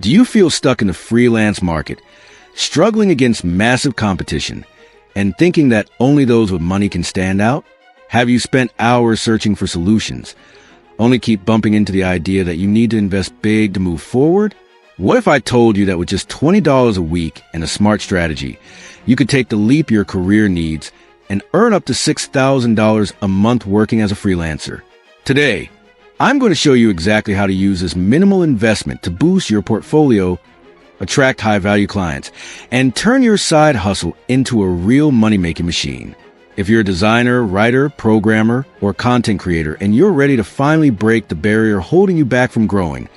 Do you feel stuck in the freelance market, struggling against massive competition, and thinking that only those with money can stand out? Have you spent hours searching for solutions, only keep bumping into the idea that you need to invest big to move forward? What if I told you that with just $20 a week and a smart strategy, you could take the leap your career needs and earn up to $6,000 a month working as a freelancer? Today, I'm going to show you exactly how to use this minimal investment to boost your portfolio, attract high-value clients, and turn your side hustle into a real money-making machine. If you're a designer, writer, programmer, or content creator, and you're ready to finally break the barrier holding you back from growing,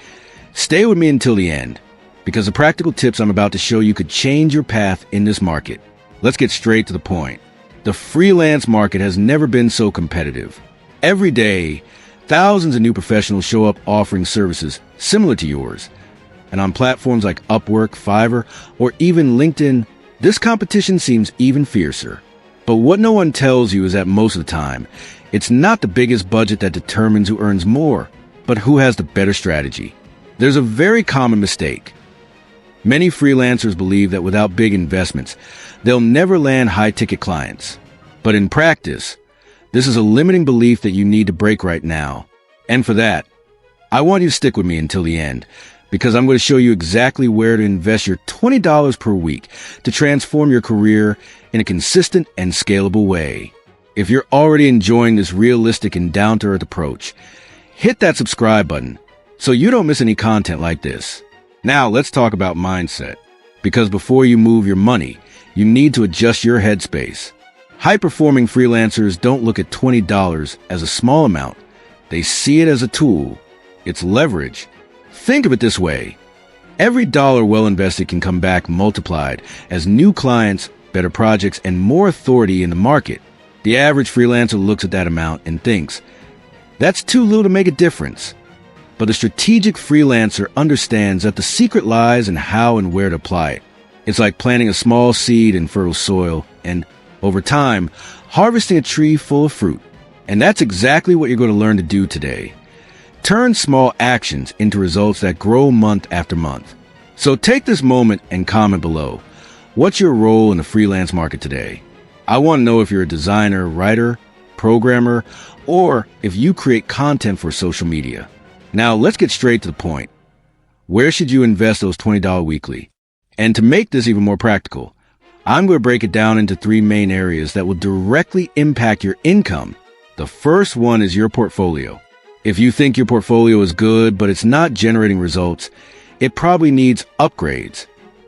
stay with me until the end, because the practical tips I'm about to show you could change your path in this market. Let's get straight to the point. The freelance market has never been so competitive. Every day, thousands of new professionals show up offering services similar to yours. And on platforms like Upwork, Fiverr, or even LinkedIn, this competition seems even fiercer. But what no one tells you is that most of the time, it's not the biggest budget that determines who earns more, but who has the better strategy. There's a very common mistake. Many freelancers believe that without big investments, they'll never land high-ticket clients. But in practice, this is a limiting belief that you need to break right now. And for that, I want you to stick with me until the end, because I'm going to show you exactly where to invest your $20 per week to transform your career in a consistent and scalable way. If you're already enjoying this realistic and down-to-earth approach, hit that subscribe button so you don't miss any content like this. Now let's talk about mindset, because before you move your money, you need to adjust your headspace. High-performing freelancers don't look at $20 as a small amount. They see it as a tool. It's leverage. Think of it this way. Every dollar well invested can come back multiplied as new clients, better projects, and more authority in the market. The average freelancer looks at that amount and thinks, that's too little to make a difference. But the strategic freelancer understands that the secret lies in how and where to apply it. It's like planting a small seed in fertile soil and, over time, harvesting a tree full of fruit. And that's exactly what you're going to learn to do today. Turn small actions into results that grow month after month. So take this moment and comment below. What's your role in the freelance market today? I want to know if you're a designer, writer, programmer, or if you create content for social media. Now let's get straight to the point. Where should you invest those $20 weekly? And to make this even more practical, I'm going to break it down into 3 main areas that will directly impact your income. The first one is your portfolio. If you think your portfolio is good, but it's not generating results, it probably needs upgrades.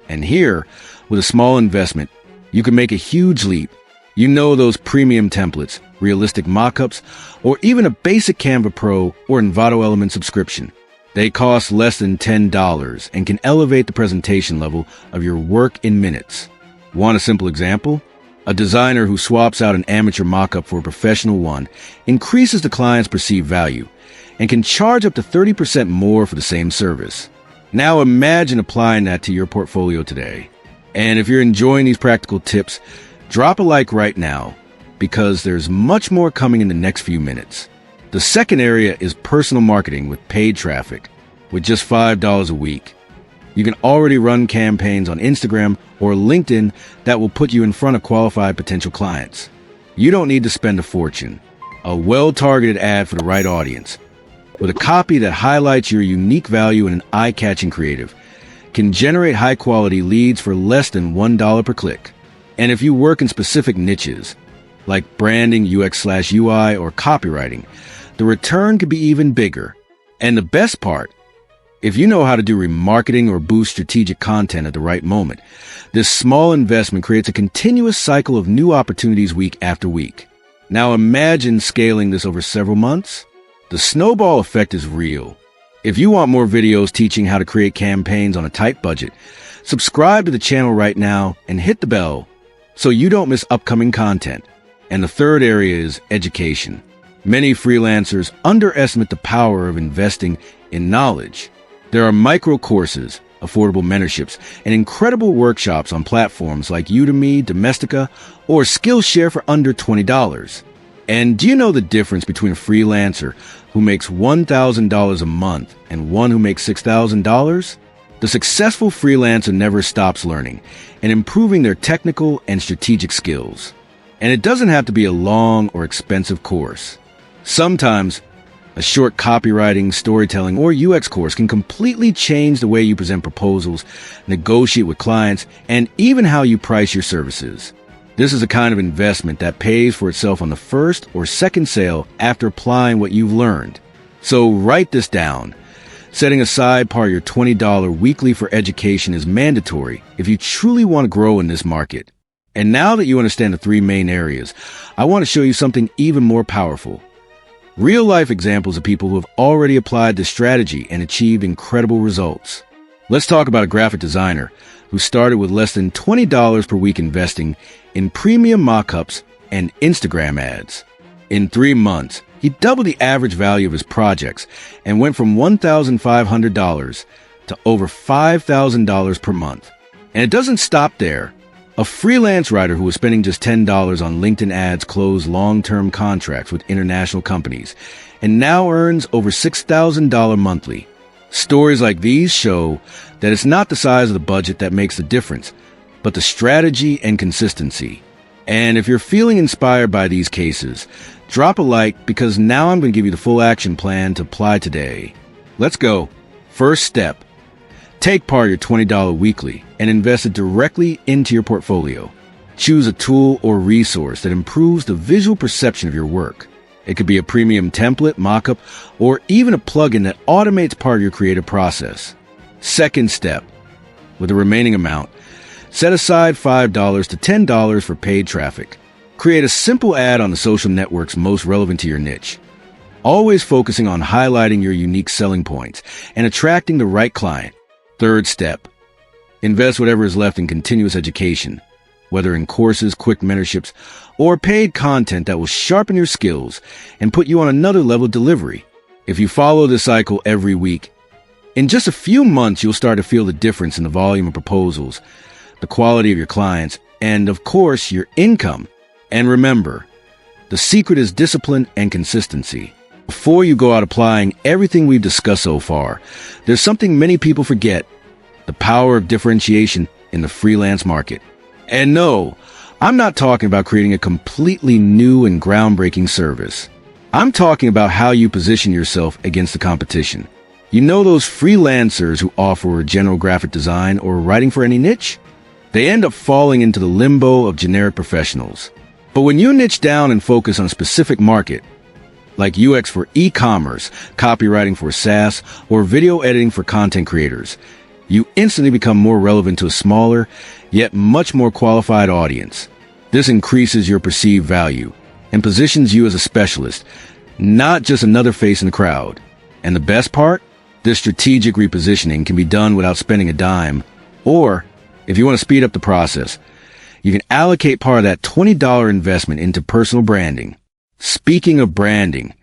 And here, with a small investment, you can make a huge leap. You know those premium templates, realistic mockups, or even a basic Canva Pro or Envato Element subscription. They cost less than $10 and can elevate the presentation level of your work in minutes. Want a simple example? A designer who swaps out an amateur mockup for a professional one increases the client's perceived value and can charge up to 30% more for the same service. Now imagine applying that to your portfolio today. And if you're enjoying these practical tips, drop a like right now, because there's much more coming in the next few minutes. The second area is personal marketing with paid traffic. With just $5 a week, you can already run campaigns on Instagram or LinkedIn that will put you in front of qualified potential clients. You don't need to spend a fortune. A well-targeted ad for the right audience, with a copy that highlights your unique value in an eye-catching creative, can generate high-quality leads for less than $1 per click. And if you work in specific niches, like branding, UX/UI, or copywriting, the return could be even bigger. And the best part, if you know how to do remarketing or boost strategic content at the right moment, this small investment creates a continuous cycle of new opportunities week after week. Now imagine scaling this over several months. The snowball effect is real. If you want more videos teaching how to create campaigns on a tight budget, subscribe to the channel right now and hit the bell so you don't miss upcoming content. And the third area is education. Many freelancers underestimate the power of investing in knowledge. There are micro courses, affordable mentorships, and incredible workshops on platforms like Udemy, Domestika, or Skillshare for under $20. And do you know the difference between a freelancer who makes $1,000 a month and one who makes $6,000? The successful freelancer never stops learning and improving their technical and strategic skills. And it doesn't have to be a long or expensive course. Sometimes, a short copywriting, storytelling, or UX course can completely change the way you present proposals, negotiate with clients, and even how you price your services. This is a kind of investment that pays for itself on the first or second sale after applying what you've learned. So write this down. Setting aside part of your $20 weekly for education is mandatory if you truly want to grow in this market. And now that you understand the three main areas, I want to show you something even more powerful. Real-life examples of people who have already applied this strategy and achieved incredible results. Let's talk about a graphic designer who started with less than $20 per week investing in premium mock-ups and Instagram ads. In 3 months, he doubled the average value of his projects and went from $1,500 to over $5,000 per month. And it doesn't stop there. A freelance writer who was spending just $10 on LinkedIn ads closed long-term contracts with international companies and now earns over $6,000 monthly. Stories like these show that it's not the size of the budget that makes the difference, but the strategy and consistency. And if you're feeling inspired by these cases, drop a like because now I'm going to give you the full action plan to apply today. Let's go. First step. Take part of your $20 weekly and invest it directly into your portfolio. Choose a tool or resource that improves the visual perception of your work. It could be a premium template, mockup, or even a plugin that automates part of your creative process. Second step. With the remaining amount, set aside $5 to $10 for paid traffic. Create a simple ad on the social networks most relevant to your niche. Always focusing on highlighting your unique selling points and attracting the right client. Third step. Invest whatever is left in continuous education, whether in courses, quick mentorships, or paid content that will sharpen your skills and put you on another level of delivery. If you follow this cycle every week, in just a few months you'll start to feel the difference in the volume of proposals, the quality of your clients, and of course, your income. And remember, the secret is discipline and consistency. Before you go out applying everything we've discussed so far, there's something many people forget: the power of differentiation in the freelance market. And no, I'm not talking about creating a completely new and groundbreaking service. I'm talking about how you position yourself against the competition. You know those freelancers who offer general graphic design or writing for any niche? They end up falling into the limbo of generic professionals. But when you niche down and focus on a specific market, like UX for e-commerce, copywriting for SaaS, or video editing for content creators, you instantly become more relevant to a smaller, yet much more qualified audience. This increases your perceived value and positions you as a specialist, not just another face in the crowd. And the best part? This strategic repositioning can be done without spending a dime. Or, if you want to speed up the process, you can allocate part of that $20 investment into personal branding. Speaking of branding,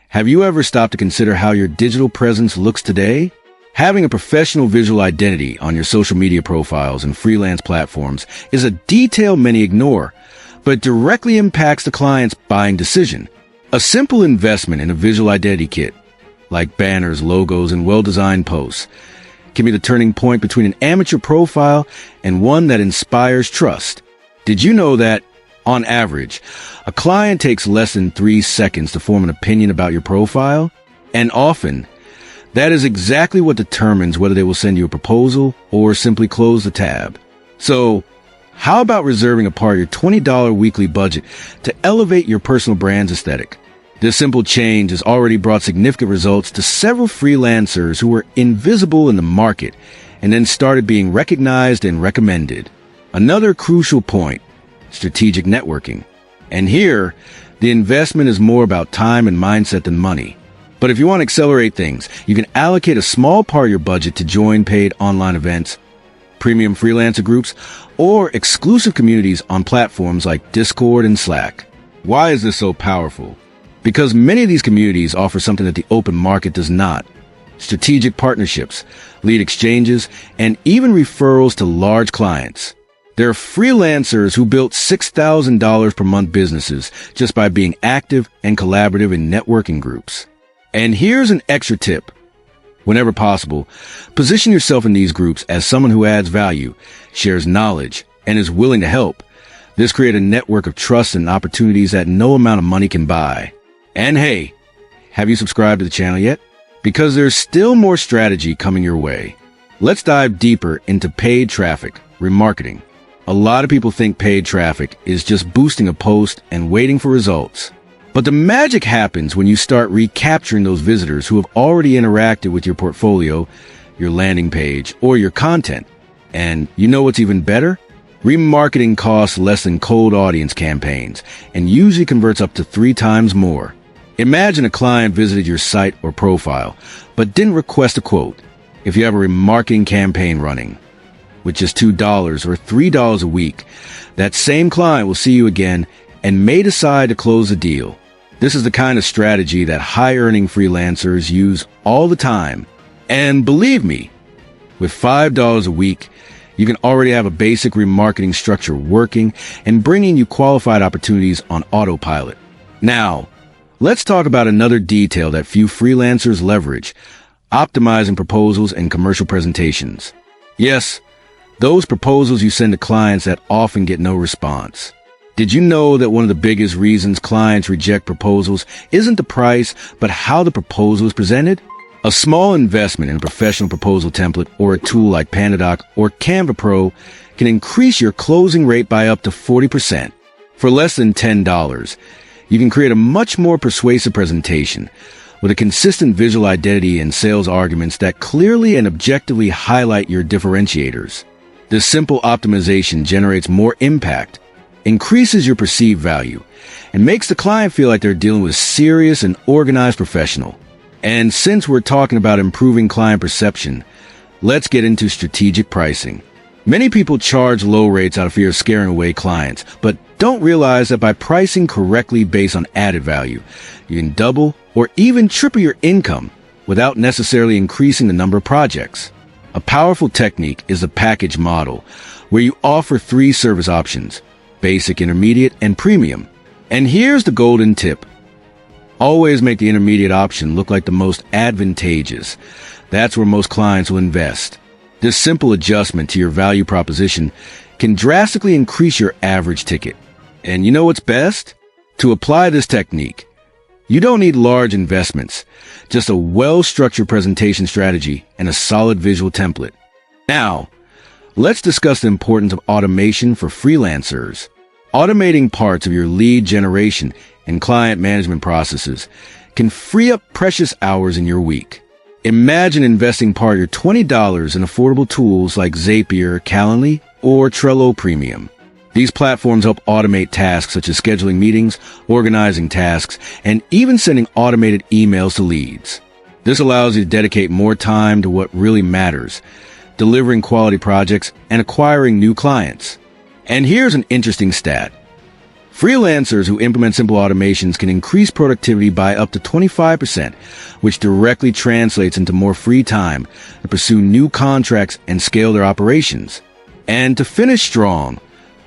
have you ever stopped to consider how your digital presence looks today? Having a professional visual identity on your social media profiles and freelance platforms is a detail many ignore, but it directly impacts the client's buying decision. A simple investment in a visual identity kit, like banners, logos, and well-designed posts, can be the turning point between an amateur profile and one that inspires trust. Did you know that, on average, a client takes less than 3 seconds to form an opinion about your profile? And often, that is exactly what determines whether they will send you a proposal or simply close the tab. So, how about reserving a part of your $20 weekly budget to elevate your personal brand's aesthetic? This simple change has already brought significant results to several freelancers who were invisible in the market and then started being recognized and recommended. Another crucial point: strategic networking. And here, the investment is more about time and mindset than money. But if you want to accelerate things, you can allocate a small part of your budget to join paid online events, premium freelancer groups, or exclusive communities on platforms like Discord and Slack. Why is this so powerful? Because many of these communities offer something that the open market does not: strategic partnerships, lead exchanges, and even referrals to large clients. There are freelancers who built $6,000 per month businesses just by being active and collaborative in networking groups. And here's an extra tip. Whenever possible, position yourself in these groups as someone who adds value, shares knowledge, and is willing to help. This creates a network of trust and opportunities that no amount of money can buy. And hey, have you subscribed to the channel yet? Because there's still more strategy coming your way. Let's dive deeper into paid traffic, remarketing. A lot of people think paid traffic is just boosting a post and waiting for results. But the magic happens when you start recapturing those visitors who have already interacted with your portfolio, your landing page, or your content. And you know what's even better? Remarketing costs less than cold audience campaigns and usually converts up to 3 times more. Imagine a client visited your site or profile, but didn't request a quote. If you have a remarketing campaign running with just $2 or $3 a week, that same client will see you again and may decide to close the deal. This is the kind of strategy that high-earning freelancers use all the time. And believe me, with $5 a week, you can already have a basic remarketing structure working and bringing you qualified opportunities on autopilot. Now, let's talk about another detail that few freelancers leverage: optimizing proposals and commercial presentations. Yes, those proposals you send to clients that often get no response. Did you know that one of the biggest reasons clients reject proposals isn't the price, but how the proposal is presented? A small investment in a professional proposal template or a tool like PandaDoc or Canva Pro can increase your closing rate by up to 40%. For less than $10, you can create a much more persuasive presentation with a consistent visual identity and sales arguments that clearly and objectively highlight your differentiators. This simple optimization generates more impact, increases your perceived value, and makes the client feel like they're dealing with a serious and organized professional. And since we're talking about improving client perception, let's get into strategic pricing. Many people charge low rates out of fear of scaring away clients, but don't realize that by pricing correctly based on added value, you can double or even triple your income without necessarily increasing the number of projects. A powerful technique is the package model, where you offer 3 service options: basic, intermediate, and premium. And here's the golden tip. Always make the intermediate option look like the most advantageous. That's where most clients will invest. This simple adjustment to your value proposition can drastically increase your average ticket. And you know what's best? To apply this technique, you don't need large investments, just a well-structured presentation strategy and a solid visual template. Now, let's discuss the importance of automation for freelancers. Automating parts of your lead generation and client management processes can free up precious hours in your week. Imagine investing part of your $20 in affordable tools like Zapier, Calendly, or Trello Premium. These platforms help automate tasks such as scheduling meetings, organizing tasks, and even sending automated emails to leads. This allows you to dedicate more time to what really matters: delivering quality projects and acquiring new clients. And here's an interesting stat. Freelancers who implement simple automations can increase productivity by up to 25%, which directly translates into more free time to pursue new contracts and scale their operations. And to finish strong,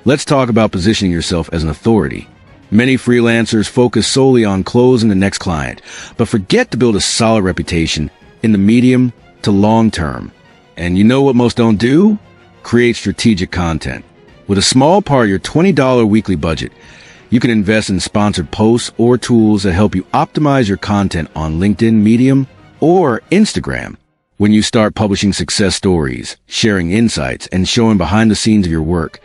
let's talk about positioning yourself as an authority. Many freelancers focus solely on closing the next client, but forget to build a solid reputation in the medium to long term. And you know what most don't do? Create strategic content. With a small part of your $20 weekly budget, you can invest in sponsored posts or tools that help you optimize your content on LinkedIn, Medium, or Instagram. When you start publishing success stories, sharing insights, and showing behind the scenes of your work,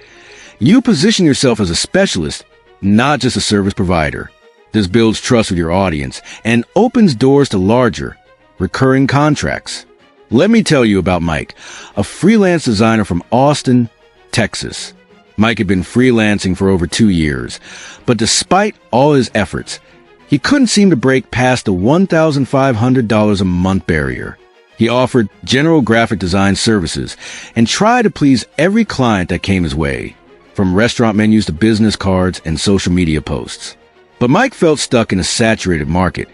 you position yourself as a specialist, not just a service provider. This builds trust with your audience and opens doors to larger, recurring contracts. Let me tell you about Mike, a freelance designer from Austin, Texas. Mike had been freelancing for over 2 years, but despite all his efforts, he couldn't seem to break past the $1,500 a month barrier. He offered general graphic design services and tried to please every client that came his way, from restaurant menus to business cards and social media posts. But Mike felt stuck in a saturated market,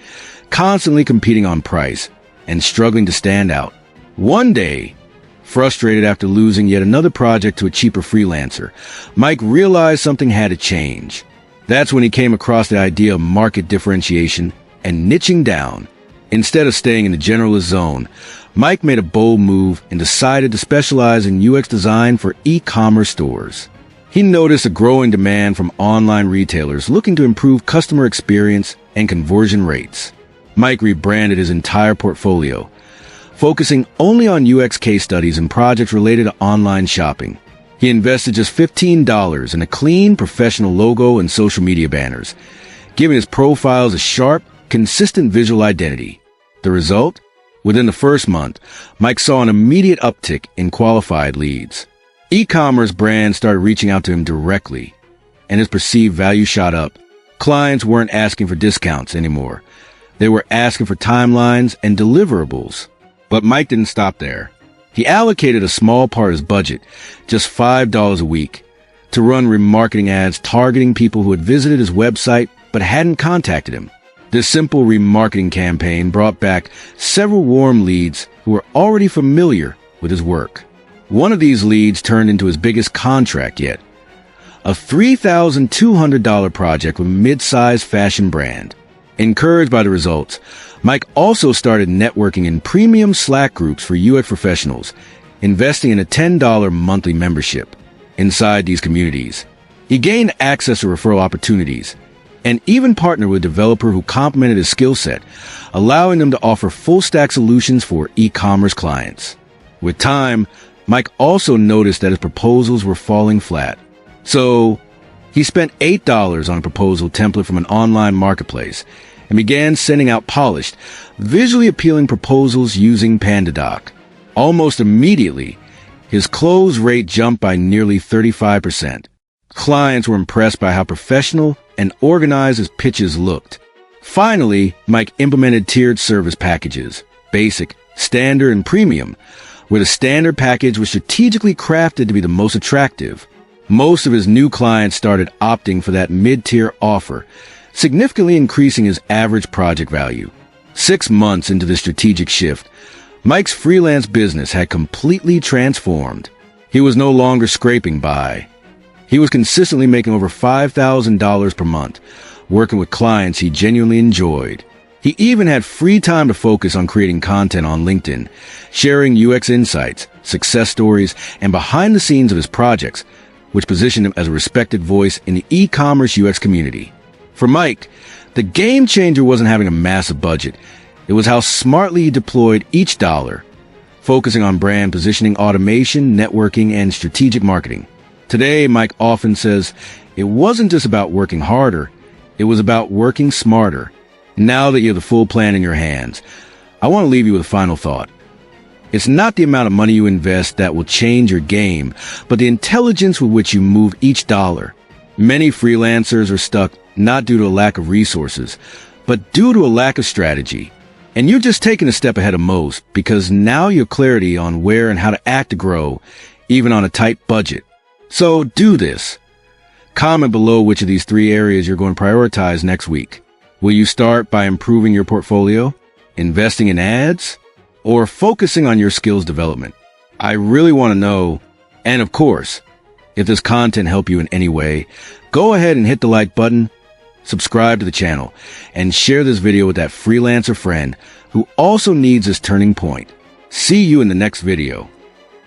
constantly competing on price and struggling to stand out. One day, frustrated after losing yet another project to a cheaper freelancer, Mike realized something had to change. That's when he came across the idea of market differentiation and niching down. Instead of staying in the generalist zone, Mike made a bold move and decided to specialize in UX design for e-commerce stores. He noticed a growing demand from online retailers looking to improve customer experience and conversion rates. Mike rebranded his entire portfolio, focusing only on UX case studies and projects related to online shopping. He invested just $15 in a clean, professional logo and social media banners, giving his profiles a sharp, consistent visual identity. The result? Within the first month, Mike saw an immediate uptick in qualified leads. E-commerce brands started reaching out to him directly, and his perceived value shot up. Clients weren't asking for discounts anymore. They were asking for timelines and deliverables. But Mike didn't stop there. He allocated a small part of his budget, just $5 a week, to run remarketing ads targeting people who had visited his website but hadn't contacted him. This simple remarketing campaign brought back several warm leads who were already familiar with his work. One of these leads turned into his biggest contract yet, a $3,200 project with a mid-sized fashion brand. Encouraged by the results, Mike also started networking in premium Slack groups for UX professionals, investing in a $10 monthly membership. Inside these communities, he gained access to referral opportunities and even partnered with a developer who complemented his skill set, allowing them to offer full-stack solutions for e-commerce clients. With time, Mike also noticed that his proposals were falling flat. So he spent $8 on a proposal template from an online marketplace and began sending out polished, visually appealing proposals using PandaDoc. Almost immediately, his close rate jumped by nearly 35%. Clients were impressed by how professional and organized his pitches looked. Finally, Mike implemented tiered service packages, basic, standard, and premium, where the standard package was strategically crafted to be the most attractive. Most of his new clients started opting for that mid-tier offer, significantly increasing his average project value. 6 months into this strategic shift, Mike's freelance business had completely transformed. He was no longer scraping by. He was consistently making over $5,000 per month, working with clients he genuinely enjoyed. He even had free time to focus on creating content on LinkedIn, sharing UX insights, success stories, and behind the scenes of his projects, which positioned him as a respected voice in the e-commerce UX community. For Mike, the game changer wasn't having a massive budget. It was how smartly he deployed each dollar, focusing on brand positioning, automation, networking, and strategic marketing. Today, Mike often says, it wasn't just about working harder, it was about working smarter. Now that you have the full plan in your hands, I want to leave you with a final thought. It's not the amount of money you invest that will change your game, but the intelligence with which you move each dollar. Many freelancers are stuck not due to a lack of resources, but due to a lack of strategy. And you're just taking a step ahead of most because now you have clarity on where and how to act to grow, even on a tight budget. So do this. Comment below which of these 3 areas you're going to prioritize next week. Will you start by improving your portfolio, investing in ads, or focusing on your skills development? I really want to know. And of course, if this content helped you in any way, go ahead and hit the like button, subscribe to the channel, and share this video with that freelancer friend who also needs this turning point. See you in the next video.